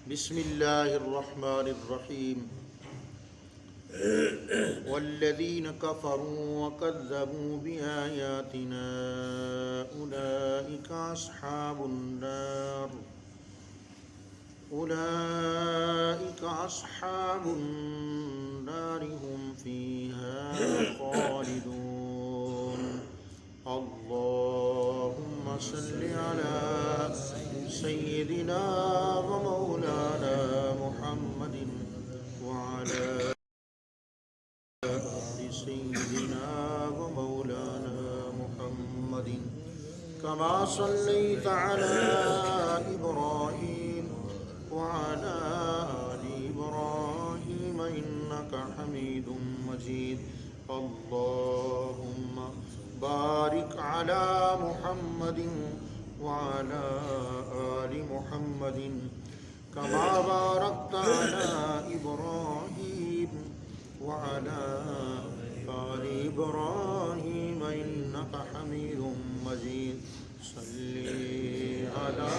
بسم اللہ الرحمن الرحیم والذین کفروا وکذبوا بآیاتنا أولئك أصحاب النار هم فيها خالدون اللهم صل على سيدنا ومولانا محمد وعلى آل سيدنا ومولانا محمد كما صليت على إبراهيم وعلى آل إبراهيم إنك حميد مجيد اللهم بارك على محمد وعلى آل محمد كما باركت على إبراهيم وعلى آل إبراهيم إنك حميد مجيد صل على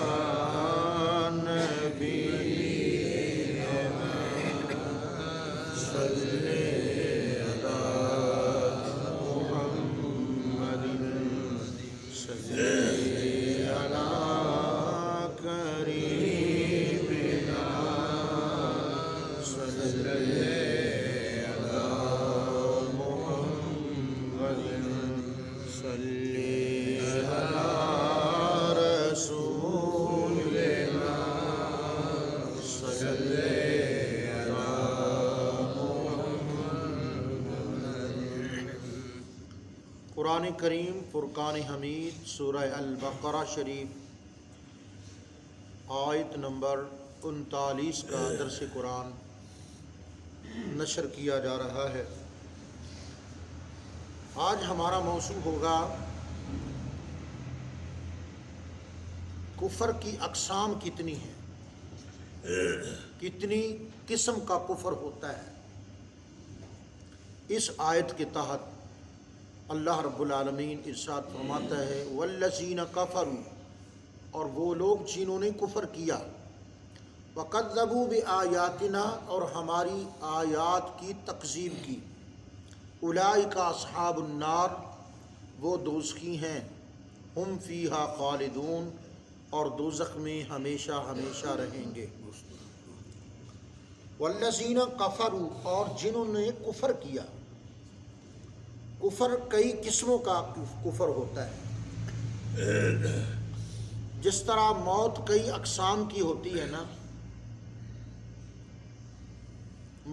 قرآن کریم فرقان حمید سورہ البقرہ شریف آیت نمبر 39 کا درس قرآن نشر کیا جا رہا ہے۔ آج ہمارا موضوع ہوگا کفر کی اقسام کتنی ہیں، کتنی قسم کا کفر ہوتا ہے۔ اس آیت کے تحت اللہ رب العالمین ارشاد فرماتا ہے والذین کفروا، اور وہ لوگ جنہوں نے کفر کیا، وکذبوا بآیاتنا، اور ہماری آیات کی تکذیب کی، اولئک اصحاب النار، وہ دوزخی ہیں، ہم فیہا خالدون، اور دوزخ میں ہمیشہ ہمیشہ رہیں گے۔ والذین کفروا، اور جنہوں نے کفر کیا۔ کفر کئی قسموں کا کفر ہوتا ہے، جس طرح موت کئی اقسام کی ہوتی ہے نا،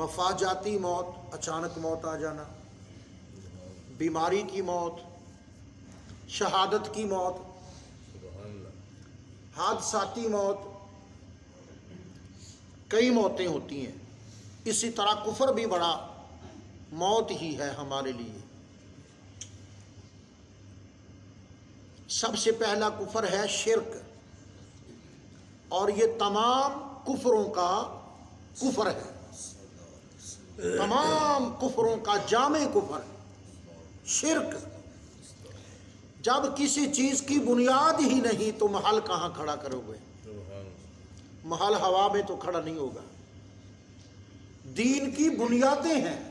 مفاجاتی موت، اچانک موت آ جانا، بیماری کی موت، شہادت کی موت، حادثاتی موت، کئی موتیں ہوتی ہیں۔ اسی طرح کفر بھی بڑا موت ہی ہے ہمارے لیے۔ سب سے پہلا کفر ہے شرک، اور یہ تمام کفروں کا کفر ہے، تمام کفروں کا جامع کفر شرک۔ جب کسی چیز کی بنیاد ہی نہیں تو محل کہاں کھڑا کرو گے؟ محل ہوا میں تو کھڑا نہیں ہوگا۔ دین کی بنیادیں ہیں،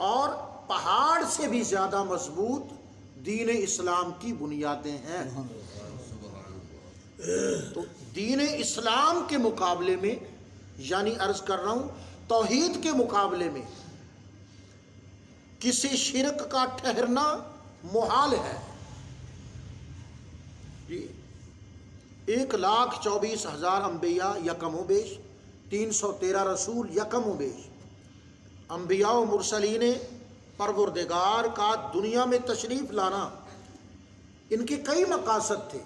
اور پہاڑ سے بھی زیادہ مضبوط دین اسلام کی بنیادیں ہیں۔ تو دین اسلام کے مقابلے میں، یعنی عرض کر رہا ہوں توحید کے مقابلے میں، کسی شرک کا ٹھہرنا محال ہے۔ 1,24,000 انبیاء یکم و بیش، 313 رسول یکم و بیش۔ انبیاء و مرسلین پروردگار کا دنیا میں تشریف لانا، ان کے کئی مقاصد تھے،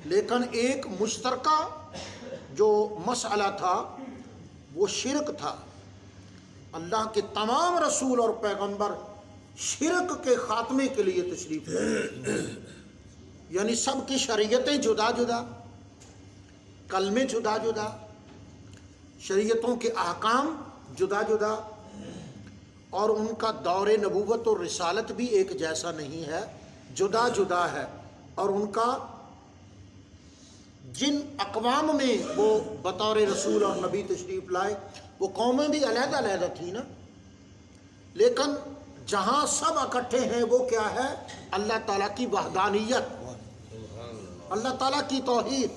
لیکن ایک مشترکہ جو مسئلہ تھا وہ شرک تھا۔ اللہ کے تمام رسول اور پیغمبر شرک کے خاتمے کے لیے تشریف لائے، یعنی سب کی شریعتیں جدا جدا، کلمے جدا جدا، شریعتوں کے احکام جدا جدا، اور ان کا دور نبوت اور رسالت بھی ایک جیسا نہیں ہے، جدا جدا ہے، اور ان کا جن اقوام میں وہ بطور رسول اور نبی تشریف لائے وہ قومیں بھی علیحدہ علیحدہ تھیں نا، لیکن جہاں سب اکٹھے ہیں وہ کیا ہے؟ اللہ تعالیٰ کی وحدانیت، اللہ تعالیٰ کی توحید۔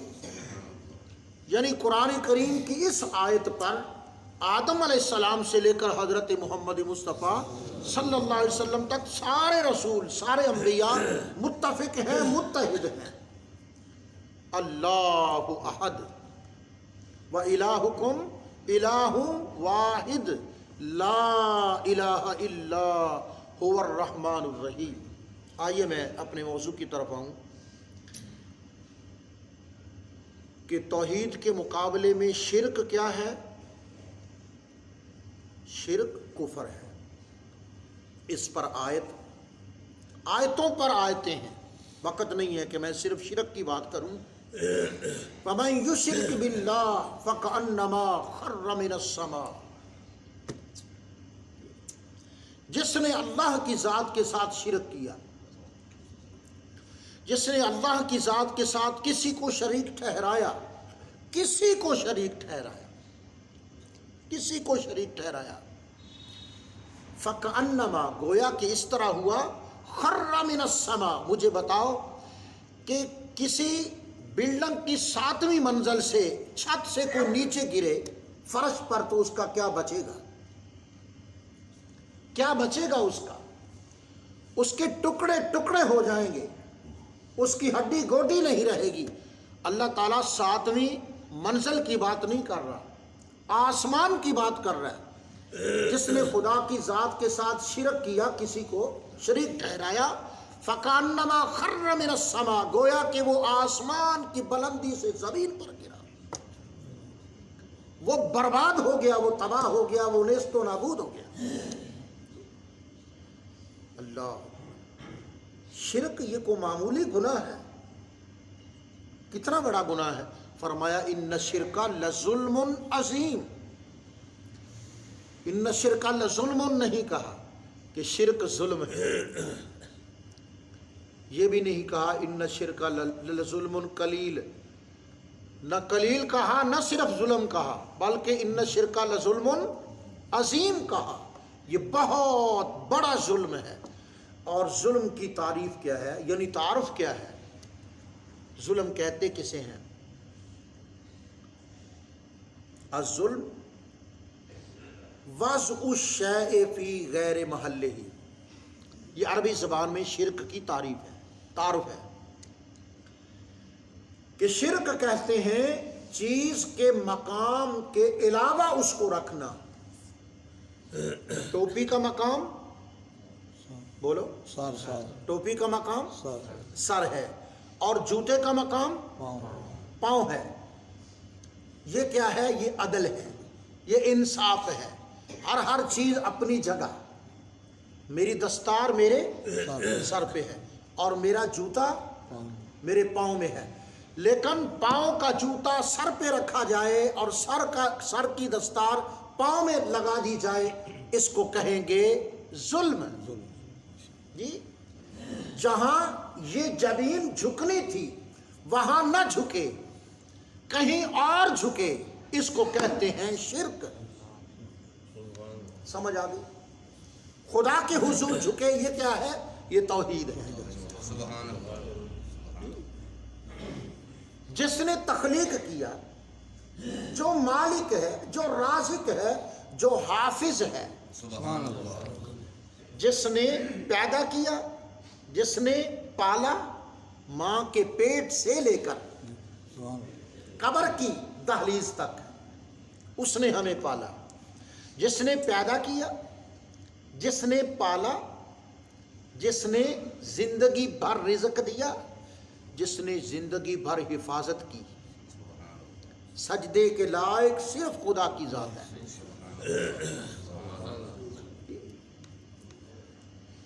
یعنی قرآن کریم کی اس آیت پر آدم علیہ السلام سے لے کر حضرت محمد مصطفیٰ صلی اللہ علیہ وسلم تک سارے رسول، سارے انبیاء متفق ہیں، متحد ہیں۔ اللہ احد و الہکم الہ واحد لا الہ الا هو الرحمن الرحیم۔ آئیے میں اپنے موضوع کی طرف آؤں کہ توحید کے مقابلے میں شرک کیا ہے؟ شرک کفر ہے۔ اس پر آیتوں پر آیتیں ہیں، وقت نہیں ہے کہ میں صرف شرک کی بات کروں۔ فَمَن يُشْرِكْ بِاللَّهِ فَكَأَنَّمَا خَرَّ مِنَ السَّمَاءِ، جس نے اللہ کی ذات کے ساتھ شرک کیا، جس نے اللہ کی ذات کے ساتھ کسی کو شریک ٹھہرایا، کسی کو شریک ٹھہرایا، فَكَأَنَّمَا، گویا کہ اس طرح ہوا، خَرَّ مِنَ السَّمَاءِ، مجھے بتاؤ کہ کسی بلڈنگ کی 7ویں منزل سے چھت سے کوئی نیچے گرے فرش پر تو اس کا کیا بچے گا؟ کیا بچے گا اس کا؟ اس کے ٹکڑے ٹکڑے ہو جائیں گے، اس کی ہڈی گوڈی نہیں رہے گی۔ اللہ تعالیٰ 7ویں منزل کی بات نہیں کر رہا، آسمان کی بات کر رہا ہے۔ جس نے خدا کی ذات کے ساتھ شرک کیا، کسی کو شریک ٹھہرایا، فَكَأَنَّمَا خَرَّ مِنَ السَّمَاءِ، گویا کہ وہ آسمان کی بلندی سے زمین پر گرا، وہ برباد ہو گیا، وہ تباہ ہو گیا، وہ نیست و نابود ہو گیا۔ اللہ، شرک یہ کوئی معمولی گناہ ہے؟ کتنا بڑا گناہ ہے؟ فرمایا ان الشرک لظلم عظیم۔ ان الشرک لظلم نہیں کہا کہ شرک ظلم ہے، یہ بھی نہیں کہا ان الشرک لظلم قلیل، نہ قلیل کہا نہ صرف ظلم کہا، بلکہ ان الشرک لظلم عظیم کہا، یہ بہت بڑا ظلم ہے۔ اور ظلم کی تعریف کیا ہے، یعنی تعارف کیا ہے؟ ظلم کہتے کسے ہیں؟ الظلم وضع الشیء فی غیر محلہ، یہ عربی زبان میں شرک کی تعریف ہے، تعارف ہے کہ شرک کہتے ہیں چیز کے مقام کے علاوہ اس کو رکھنا۔ ٹوپی کا مقام، بولو، سر ٹوپی کا مقام سر ہے، اور جوتے کا مقام پاؤں ہے۔ یہ کیا ہے؟ یہ عدل ہے، یہ انصاف ہے۔ ہر چیز اپنی جگہ، میری دستار میرے سر پہ ہے اور میرا جوتا میرے پاؤں میں ہے، لیکن پاؤں کا جوتا سر پہ رکھا جائے اور سر کی دستار پاؤں میں لگا دی جائے، اس کو کہیں گے ظلم۔ جی، جہاں یہ جبین جھکنی تھی وہاں نہ جھکے، کہیں اور جھکے، اس کو کہتے ہیں شرک۔ سمجھ آ گئی؟ خدا کے حضور جھکے، یہ کیا ہے؟ یہ توحید ہے۔ جس نے تخلیق کیا، جو مالک ہے، جو رازق ہے، جو حافظ ہے، جس نے پیدا کیا، جس نے پالا، ماں کے پیٹ سے لے کر قبر کی دہلیز تک اس نے ہمیں پالا، جس نے پیدا کیا، جس نے پالا، جس نے زندگی بھر رزق دیا، جس نے زندگی بھر حفاظت کی۔ سجدے کے لائق صرف خدا کی ذات ہے۔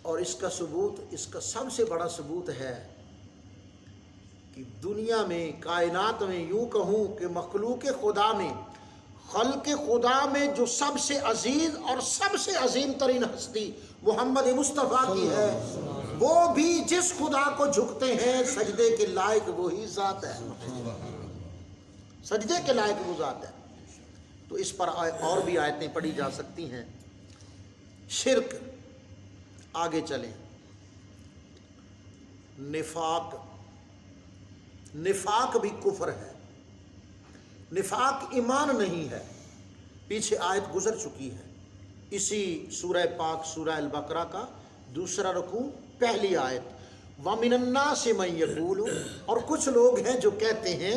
اور اس کا ثبوت، اس کا سب سے بڑا ثبوت ہے کہ دنیا میں، کائنات میں، یوں کہوں کہ مخلوق خدا میں، خلق خدا میں جو سب سے عزیز اور سب سے عظیم ترین ہستی محمد مصطفیٰ کی ہے، وہ بھی جس خدا کو جھکتے ہیں سجدے کے لائق وہی ذات ہے۔ سجدے کے لائق وہ ذات ہے۔ تو اس پر اور بھی آیتیں پڑھی جا سکتی ہیں۔ شرک، آگے چلیں، نفاق، نفاق بھی کفر ہے، نفاق ایمان نہیں ہے، پیچھے آیت گزر چکی ہے، اسی سورہ پاک سورہ البقرہ کا دوسرا رکوع پہلی آیت، وَمِنَ النَّاسِ مَن يَقُولُ، اور کچھ لوگ ہیں جو کہتے ہیں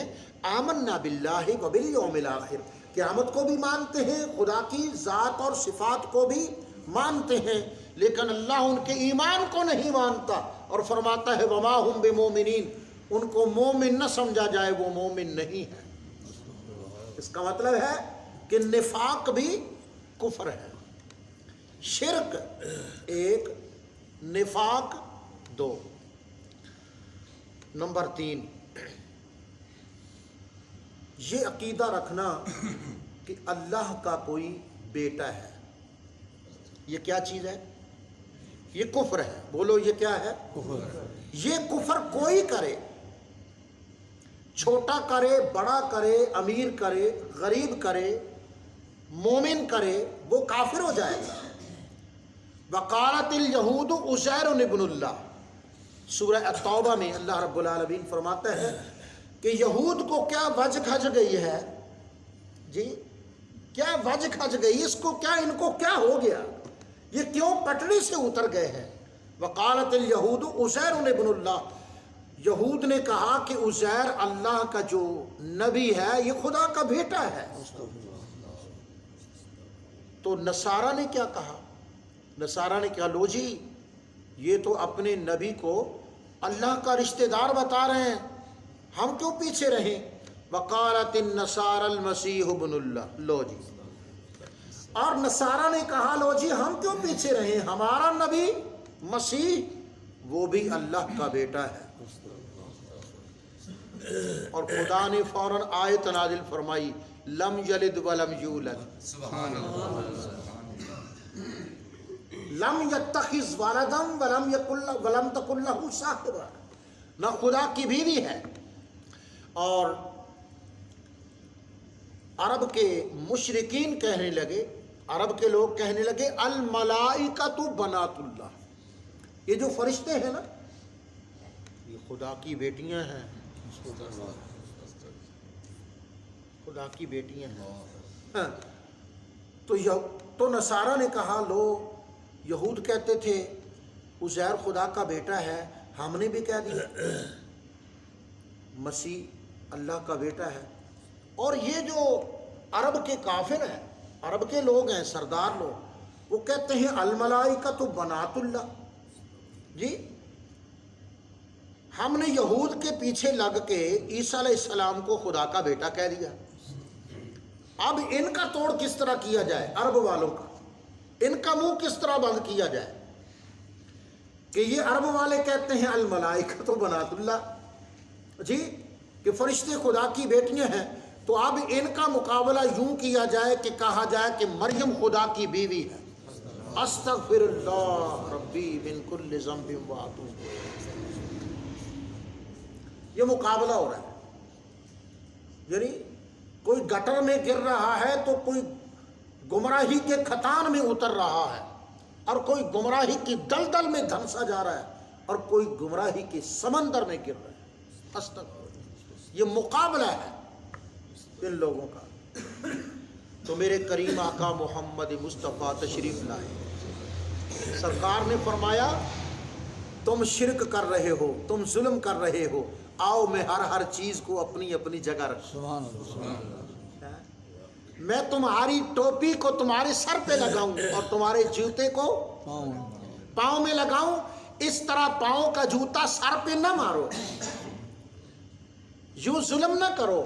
آمنا باللہ وبالیوم الآخر، قیامت کو بھی مانتے ہیں، خدا کی ذات اور صفات کو بھی مانتے ہیں، لیکن اللہ ان کے ایمان کو نہیں مانتا اور فرماتا ہے وما ہم بمومنین، ان کو مومن نہ سمجھا جائے، وہ مومن نہیں ہے۔ اس کا مطلب ہے کہ نفاق بھی کفر ہے، شرک ایک، نفاق دو۔ نمبر 3، یہ عقیدہ رکھنا کہ اللہ کا کوئی بیٹا ہے، یہ کیا چیز ہے؟ یہ کفر ہے۔ بولو یہ کیا ہے؟ یہ کفر کوئی کرے، چھوٹا کرے، بڑا کرے، امیر کرے، غریب کرے، مومن کرے، وہ کافر ہو جائے گا۔ وقالت الیہود عزیر ابن اللہ، سورہ التوبہ میں اللہ رب العالمین فرماتا ہے کہ یہود کو کیا وجہ کھج گئی ہے، جی کیا وجہ کھج گئی، اس کو کیا، ان کو کیا ہو گیا، یہ کیوں پٹڑی سے اتر گئے ہیں۔ وقالت الیہود عزیر ابن اللہ، یہود نے کہا کہ عزیر اللہ کا جو نبی ہے یہ خدا کا بیٹا ہے۔ تو نصارہ نے کیا کہا؟ نصارہ نے کہا لو جی یہ تو اپنے نبی کو اللہ کا رشتہ دار بتا رہے ہیں، ہم کیوں پیچھے رہیں؟ وقالت النصارى المسیح ابن اللہ، لو جی، اور نصارہ نے کہا لو جی ہم کیوں پیچھے رہیں، ہمارا نبی مسیح وہ بھی اللہ کا بیٹا ہے۔ اور خدا نے فوراً آیت نازل فرمائی لم یلد ولم یولد، لم یتخذ ولدا ولم تکن لہ صاحبہ، نہ خدا کی بیوی ہے۔ اور عرب کے مشرکین کہنے لگے، عرب کے لوگ کہنے لگے الملائکۃ بنات اللہ، یہ جو فرشتے ہیں نا یہ خدا کی بیٹیاں ہیں، خدا کی بیٹیاں ہیں۔ تو نصارہ نے کہا لو یہود کہتے تھے عزیر خدا کا بیٹا ہے، ہم نے بھی کہہ دیا مسیح اللہ کا بیٹا ہے۔ اور یہ جو عرب کے کافر ہیں، عرب کے لوگ ہیں، سردار لوگ، وہ کہتے ہیں الملائکۃ بنات اللہ، جی ہم نے یہود کے پیچھے لگ کے عیسیٰ علیہ السلام کو خدا کا بیٹا کہہ دیا۔ اب ان کا توڑ کس طرح کیا جائے، عرب والوں کا، ان کا منہ کس طرح بند کیا جائے کہ یہ عرب والے کہتے ہیں الملائکۃ بنات اللہ، جی کہ فرشتے خدا کی بیٹیاں ہیں، تو اب ان کا مقابلہ یوں کیا جائے کہ کہا جائے کہ مریم خدا کی بیوی ہے۔ استغفر اللہ ربی من کل ذنب واتوب، یہ مقابلہ ہو رہا ہے، یعنی کوئی گٹر میں گر رہا ہے تو کوئی گمراہی کے کھتان میں اتر رہا ہے، اور کوئی گمراہی کی دلدل میں دھنسا جا رہا ہے، اور کوئی گمراہی کے سمندر میں گر رہا ہے۔ استغفر، یہ مقابلہ ہے ان لوگوں کا۔ تو میرے کریم آقا محمد مصطفیٰ تشریف لائے، سرکار نے فرمایا تم شرک کر رہے ہو، تم ظلم کر رہے ہو، آؤ میں ہر چیز کو اپنی اپنی جگہ رکھوں، میں تمہاری ٹوپی کو تمہارے سر پہ لگاؤں اور تمہارے جوتے کو پاؤں میں لگاؤں، اس طرح پاؤں کا جوتا سر پہ نہ مارو، یوں ظلم نہ کرو،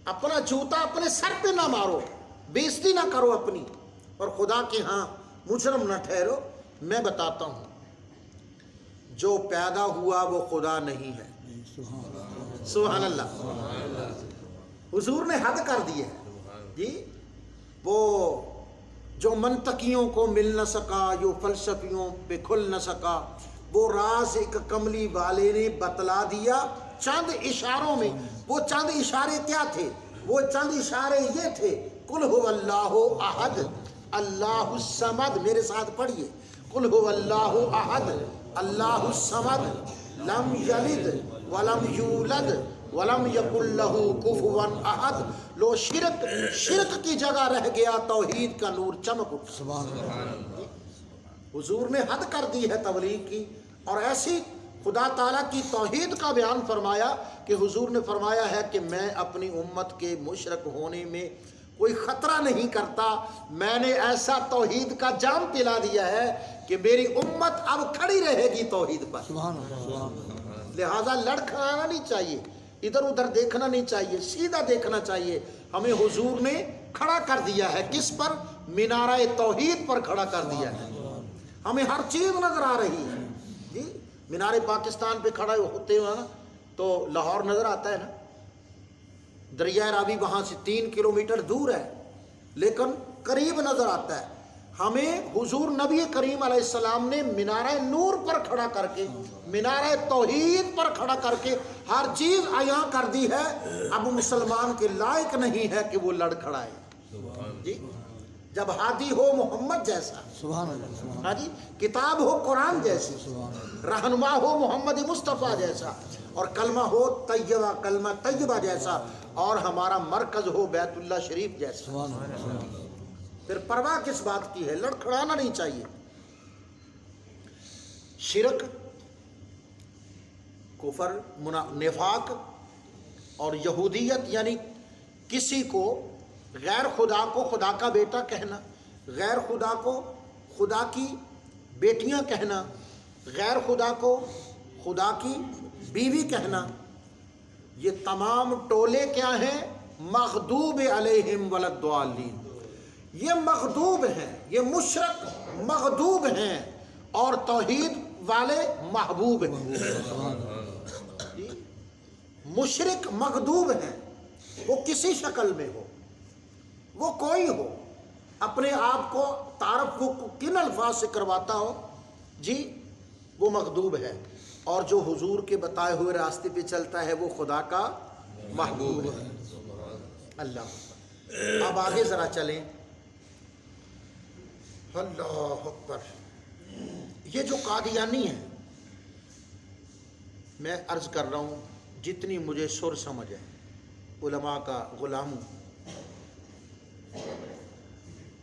اپنا جوتا اپنے سر پہ نہ مارو، بےزتی نہ کرو اپنی، اور خدا کے ہاں مجرم نہ ٹھہرو۔ میں بتاتا ہوں جو پیدا ہوا وہ خدا نہیں ہے، سبحان اللہ، حضور نے حد کر دی ہے، جی وہ جو منطقیوں کو مل نہ سکا، جو فلسفیوں پہ کھل نہ سکا، وہ راز ایک کملی والے نے بتلا دیا، چند اشاروں میں. وہ چند اشارے کیا تھے؟ وہ چند اشارے یہ تھے، قل هو اللہ احد اللہ الصمد. میرے ساتھ پڑھیے، قل هو اللہ احد اللہ الصمد لم یلد ولم یولد ولم یکن لہ کفوا احد. لو شرک کی جگہ رہ گیا توحید کا نور چمک اٹھا. سبحان اللہ. حضور نے حد کر دی ہے تبلیغ کی، اور ایسی خدا تعالیٰ کی توحید کا بیان فرمایا کہ حضور نے فرمایا ہے کہ میں اپنی امت کے مشرک ہونے میں کوئی خطرہ نہیں کرتا. میں نے ایسا توحید کا جام پلا دیا ہے کہ میری امت اب کھڑی رہے گی توحید پر. سبحان اللہ. سبحان اللہ. لہٰذا لڑکھڑانا نہیں چاہیے، ادھر ادھر دیکھنا نہیں چاہیے، سیدھا دیکھنا چاہیے. ہمیں حضور نے کھڑا کر دیا ہے، کس پر؟ مینارہ توحید پر کھڑا کر دیا ہے. ہمیں ہر چیز نظر آ رہی ہے. جی مینار پاکستان پہ کھڑا ہوتے ہوئے نا تو لاہور نظر آتا ہے نا، دریائے راوی وہاں سے 3 کلومیٹر دور ہے لیکن قریب نظر آتا ہے. ہمیں حضور نبی کریم علیہ السلام نے مینارہ نور پر کھڑا کر کے، مینارہ توحید پر کھڑا کر کے ہر چیز عیاں کر دی ہے. اب مسلمان کے لائق نہیں ہے کہ وہ لڑ کھڑائے. جی جب ہادی ہو محمد جیسا، سبحان اللہ. ہاں جی، کتاب ہو قرآن جیسی، رہنما ہو محمد مصطفیٰ جیسا، اور کلمہ ہو طیبہ، کلمہ طیبہ جیسا، اور ہمارا مرکز ہو بیت اللہ شریف جیسا. سبحان اللہ. پھر پرواہ کس بات کی ہے؟ لڑکھڑانا نہیں چاہیے. شرک، کفر، نفاق اور یہودیت، یعنی کسی کو غیر خدا کو خدا کا بیٹا کہنا، غیر خدا کو خدا کی بیٹیاں کہنا، غیر خدا کو خدا کی بیوی کہنا، یہ تمام ٹولے کیا ہیں؟ مغضوب علیہم ولضالین. یہ مغضوب ہیں، یہ مشرک مغضوب ہیں، اور توحید والے محبوب ہیں. مشرک مغضوب ہیں، وہ کسی شکل میں ہو، وہ کوئی ہو، اپنے آپ کو تعارف کو کن الفاظ سے کرواتا ہو، جی وہ مغضوب ہے. اور جو حضور کے بتائے ہوئے راستے پہ چلتا ہے وہ خدا کا محبوب ہے. اللہ. اب آگے ذرا چلیں. اللہ اکبر. یہ جو قادیانی ہیں، میں عرض کر رہا ہوں جتنی مجھے سر سمجھ ہے، علماء کا غلام ہوں،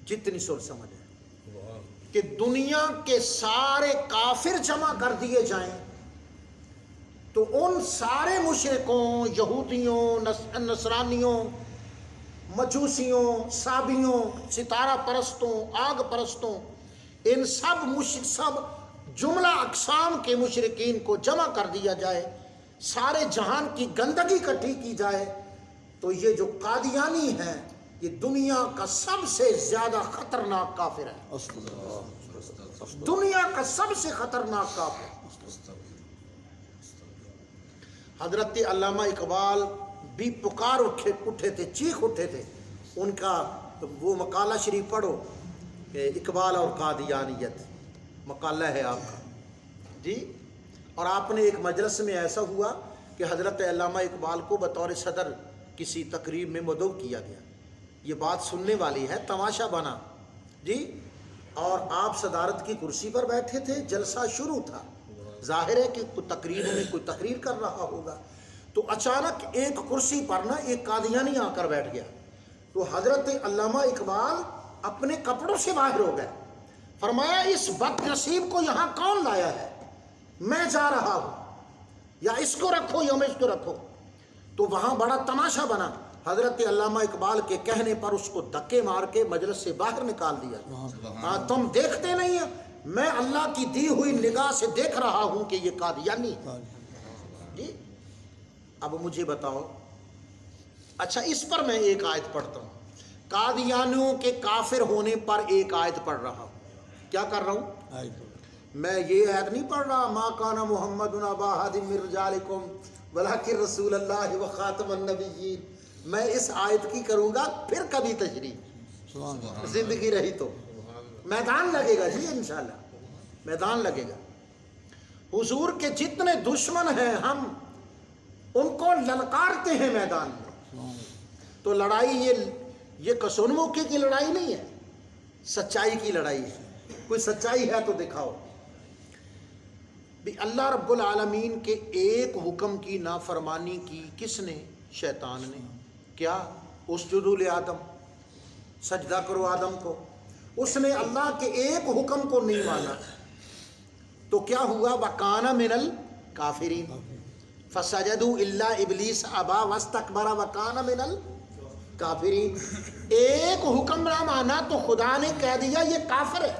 جتنی سر سمجھ ہے کہ دنیا کے سارے کافر جمع کر دیے جائیں تو ان سارے مشرکوں، یہودیوں، نصرانیوں، مجوسیوں، صابیوں، ستارہ پرستوں، آگ پرستوں، ان سب جملہ اقسام کے مشرکین کو جمع کر دیا جائے، سارے جہان کی گندگی اکٹھی کی جائے، تو یہ جو قادیانی ہیں یہ دنیا کا سب سے زیادہ خطرناک کافر ہے. دنیا کا سب سے خطرناک کافر. حضرت علامہ اقبال بھی پکار اٹھے تھے، چیخ اٹھے تھے. ان کا وہ مقالہ شریف پڑھو کہ اقبال اور قادیانیت، مقالہ ہے آپ کا جی. اور آپ نے ایک مجلس میں ایسا ہوا کہ حضرت علامہ اقبال کو بطور صدر کسی تقریب میں مدعو کیا گیا. یہ بات سننے والی ہے، تماشا بنا جی. اور آپ صدارت کی کرسی پر بیٹھے تھے، جلسہ شروع تھا، ظاہر ہے کہ کوئی تقریر میں کوئی تقریر کر رہا ہوگا. تو اچانک ایک کرسی پر نا ایک قادیانی آ کر بیٹھ گیا. تو حضرت علامہ اقبال اپنے کپڑوں سے باہر ہو گئے. فرمایا اس بد نصیب کو یہاں کون لایا ہے؟ میں جا رہا ہوں، یا اس کو رکھو یا میں اس کو رکھو. تو وہاں بڑا تماشا بنا. حضرت علامہ اقبال کے کہنے پر اس کو دھکے مار کے مجلس سے باہر نکال دیا. تم دیکھتے نہیں ہیں، میں اللہ کی دی ہوئی نگاہ سے دیکھ رہا ہوں کہ یہ قادیانی جی. اب مجھے بتاؤ، اچھا اس پر میں ایک آیت پڑھتا ہوں. قادیانیوں کے کافر ہونے پر ایک آیت پڑھ رہا ہوں. کیا کر رہا ہوں؟ میں یہ آیت نہیں پڑھ رہا ما کان محمد ابا احد من رجالکم ولکن رسول اللہ و خاتم النبیین. میں اس آیت کی کروں گا پھر کبھی تشریح، زندگی رہی تو میدان لگے گا جی، انشاءاللہ میدان لگے گا. حضور کے جتنے دشمن ہیں ہم ان کو للکارتے ہیں میدان میں. تو لڑائی یہ کسون موقع کی لڑائی نہیں ہے، سچائی کی لڑائی ہے. کوئی سچائی ہے تو دکھاؤ. بھی اللہ رب العالمین کے ایک حکم کی نافرمانی کی کس نے؟ شیطان نے. کیا؟ اسجدوا لآدم، سجدہ کرو آدم کو. اس نے اللہ کے ایک حکم کو نہیں مانا تو کیا ہوا؟ وَكَانَ مِنَ الْكَافِرِينَ فَسَجَدُوا إِلَّا إِبْلِيسَ أَبَى وَاسْتَكْبَرَ وَكَانَ مِنَ الْكَافِرِينَ. ایک حکم نہ مانا تو خدا نے کہہ دیا یہ کافر ہے.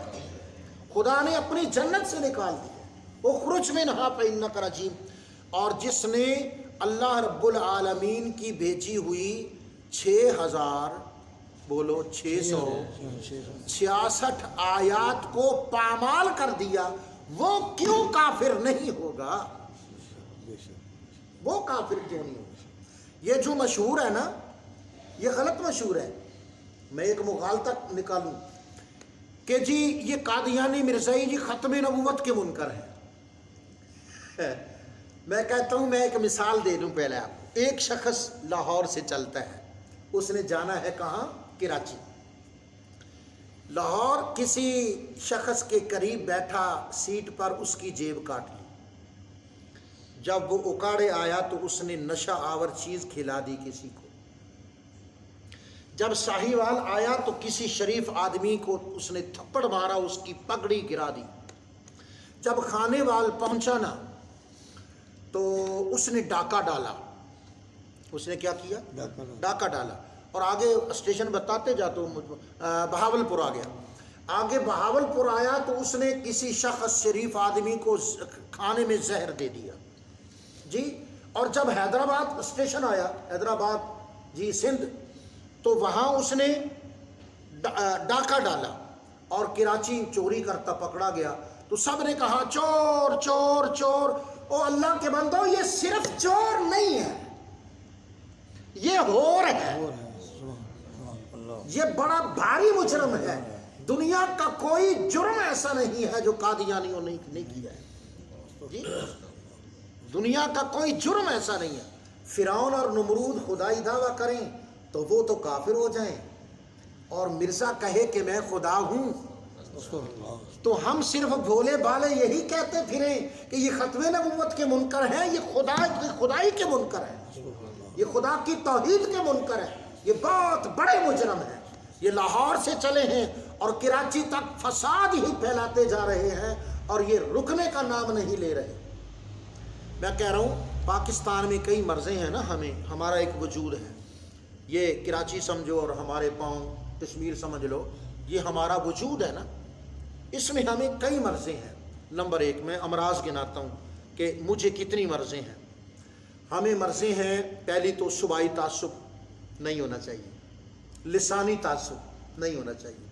خدا نے اپنی جنت سے نکال دیا. اخرج منہا فإنک رجیم. اور جس نے اللہ رب العالمین کی بھیجی ہوئی 6000 بولو 666 آیات کو پامال کر دیا، وہ کیوں کافر نہیں ہوگا؟ وہ کافر کیوں نہیں ہوگا؟ یہ جو مشہور ہے نا، یہ غلط مشہور ہے. میں ایک مغالطہ نکالوں کہ جی یہ قادیانی مرزائی جی ختم نبوت کے منکر ہیں. میں کہتا ہوں، میں ایک مثال دے دوں پہلے آپ. ایک شخص لاہور سے چلتا ہے، اس نے جانا ہے کہاں؟ کراچی. لاہور کسی شخص کے قریب بیٹھا سیٹ پر، اس کی جیب کاٹ لی. جب وہ اکاڑے آیا تو اس نے نشہ آور چیز کھلا دی کسی کو. جب ساہیوال آیا تو کسی شریف آدمی کو اس نے تھپڑ مارا، اس کی پگڑی گرا دی. جب خانے وال پہنچا نا تو اس نے ڈاکہ ڈالا. اس نے کیا کیا؟ ڈاکہ ڈالا. اور آگے اسٹیشن بتاتے جاتا ہوں، بہاول پور آ گیا. آگے بہاول پور آیا تو اس نے کسی شخص شریف آدمی کو کھانے میں زہر دے دیا جی. اور جب حیدرآباد اسٹیشن آیا، حیدرآباد جی سندھ، تو وہاں اس نے ڈاکہ ڈالا اور کراچی چوری کرتا پکڑا گیا. تو سب نے کہا چور چور چور. او اللہ کے بندو، یہ صرف چور نہیں ہے، یہ ہور ہے، یہ بڑا بھاری مجرم ہے. دنیا کا کوئی جرم ایسا نہیں ہے جو قادیانیوں نے نہیں کیا ہے جی. دنیا کا کوئی جرم ایسا نہیں ہے. فرعون اور نمرود خدائی دعویٰ کریں تو وہ تو کافر ہو جائیں، اور مرزا کہے کہ میں خدا ہوں تو ہم صرف بھولے بالے یہی کہتے پھریں کہ یہ ختم نبوت کے منکر ہیں، یہ خدائی کے منکر ہیں، یہ خدا کی توحید کے منکر ہیں. یہ بہت بڑے مجرم ہیں. یہ لاہور سے چلے ہیں اور کراچی تک فساد ہی پھیلاتے جا رہے ہیں، اور یہ رکنے کا نام نہیں لے رہے. میں کہہ رہا ہوں پاکستان میں کئی مرضیں ہیں نا، ہمارا ایک وجود ہے. یہ کراچی سمجھو اور ہمارے پاؤں کشمیر سمجھ لو، یہ ہمارا وجود ہے نا. اس میں ہمیں کئی مرضیں ہیں. نمبر 1 میں امراض گناتا ہوں کہ مجھے کتنی مرضیں ہیں. ہمیں مرضیں ہیں، پہلی تو صوبائی تعصب نہیں ہونا چاہیے، لسانی تعصب نہیں ہونا چاہیے،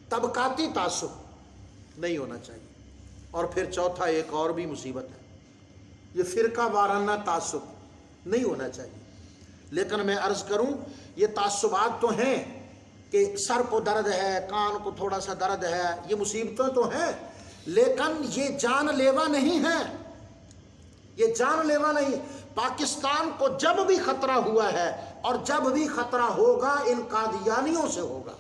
طبقاتی تعصب نہیں ہونا چاہیے، اور پھر چوتھا ایک اور بھی مصیبت ہے، یہ فرقہ وارانہ تعصب نہیں ہونا چاہیے. لیکن میں عرض کروں، یہ تعصبات تو ہیں کہ سر کو درد ہے، کان کو تھوڑا سا درد ہے، یہ مصیبتیں تو ہیں، لیکن یہ جان لیوا نہیں ہے. یہ جان لیوا نہیں. پاکستان کو جب بھی خطرہ ہوا ہے اور جب بھی خطرہ ہوگا ان قادیانیوں سے ہوگا.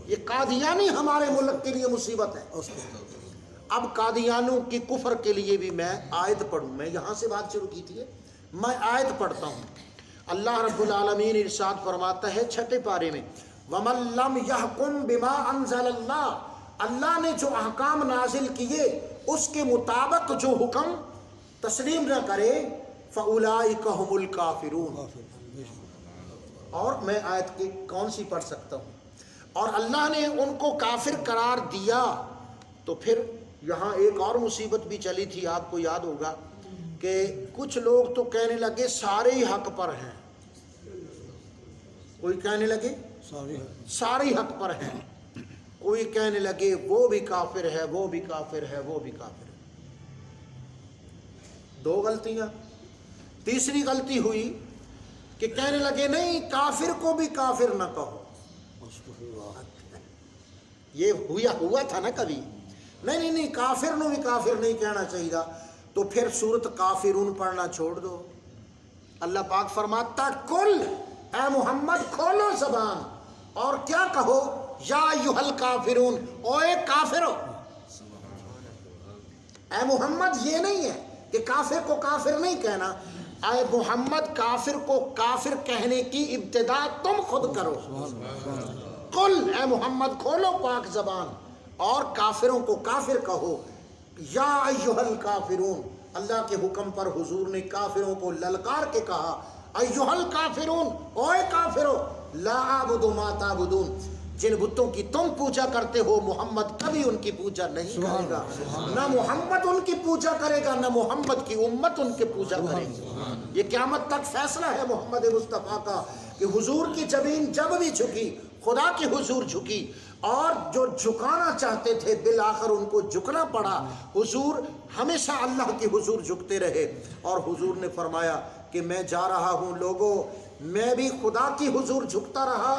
یہ قادیانی ہمارے ملک کے لیے مصیبت ہے. اب قادیانوں کی کفر کے لیے بھی میں آیت پڑھوں. میں یہاں سے بات شروع کی تھی، میں آیت پڑھتا ہوں. اللہ رب العالمین ارشاد فرماتا ہے 6 پارے میں، وَمَن لَّمْ يَحْكُمْ بِمَا أَنزَلَ اللَّهُ، اللہ نے جو احکام نازل کیے اس کے مطابق جو حکم تسلیم نہ کرے، فَأُولَٰئِكَ هُمُ الْكَافِرُونَ. اور میں آیت کی کون سی پڑھ سکتا ہوں؟ اور اللہ نے ان کو کافر قرار دیا. تو پھر یہاں ایک اور مصیبت بھی چلی تھی، آپ کو یاد ہوگا کہ کچھ لوگ تو کہنے لگے سارے ہی حق پر ہیں. کوئی کہنے لگے سارے ہی حق پر ہیں، کوئی کہنے لگے وہ بھی کافر ہے، وہ بھی کافر ہے، وہ بھی کافر ہے. 2 غلطیاں. تیسری غلطی ہوئی کہ کہنے لگے نہیں، کافر کو بھی کافر نہ کہو. یہ ہوا تھا نا کبھی. نہیں، کافر نو بھی کافر نہیں کہنا چاہیے. تو پھر سورت کافرون پڑھنا چھوڑ دو۔ اللہ پاک فرماتا کل اے محمد کھولو زبان اور کیا کہو، یا ایھا الکافرون، اوے کافرو۔ اے محمد یہ نہیں ہے کہ کافر کو کافر نہیں کہنا، اے محمد کافر کو کافر کہنے کی ابتدا تم خود کرو۔ قل اے محمد کھولو پاک زبان اور کافروں کو کافر کہو، یا ایھا الکافرون۔ اللہ کے حکم پر حضور نے کافروں کو للکار کے کہا، ایھا الکافرون، اوے کافرو، لا اعبد ما تعبدون، جن بتوں کی تم پوجا کرتے ہو محمد کبھی ان کی پوجا نہیں کرے گا، نہ محمد ان کی پوجا کرے گا، نہ محمد کی امت ان کی پوجا کرے گی۔ یہ قیامت تک فیصلہ ہے محمد مصطفیٰ کا کہ حضور کی جبین جب بھی جھکی خدا کے حضور جھکی، اور جو جھکانا چاہتے تھے بالآخر ان کو جھکنا پڑا۔ حضور ہمیشہ اللہ کے حضور جھکتے رہے، اور حضور نے فرمایا کہ میں جا رہا ہوں لوگو، میں بھی خدا کی حضور جھکتا رہا،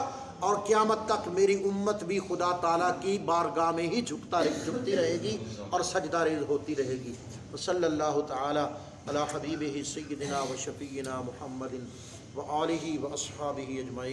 اور قیامت تک میری امت بھی خدا تعالیٰ کی بارگاہ میں ہی جھکتی رہے گی اور سجدہ ریز ہوتی رہے گی۔ صلی اللہ تعالی علی حبیبہ سیدنا و شفیعنا محمد و آلہ و اصحابہ اجمعین۔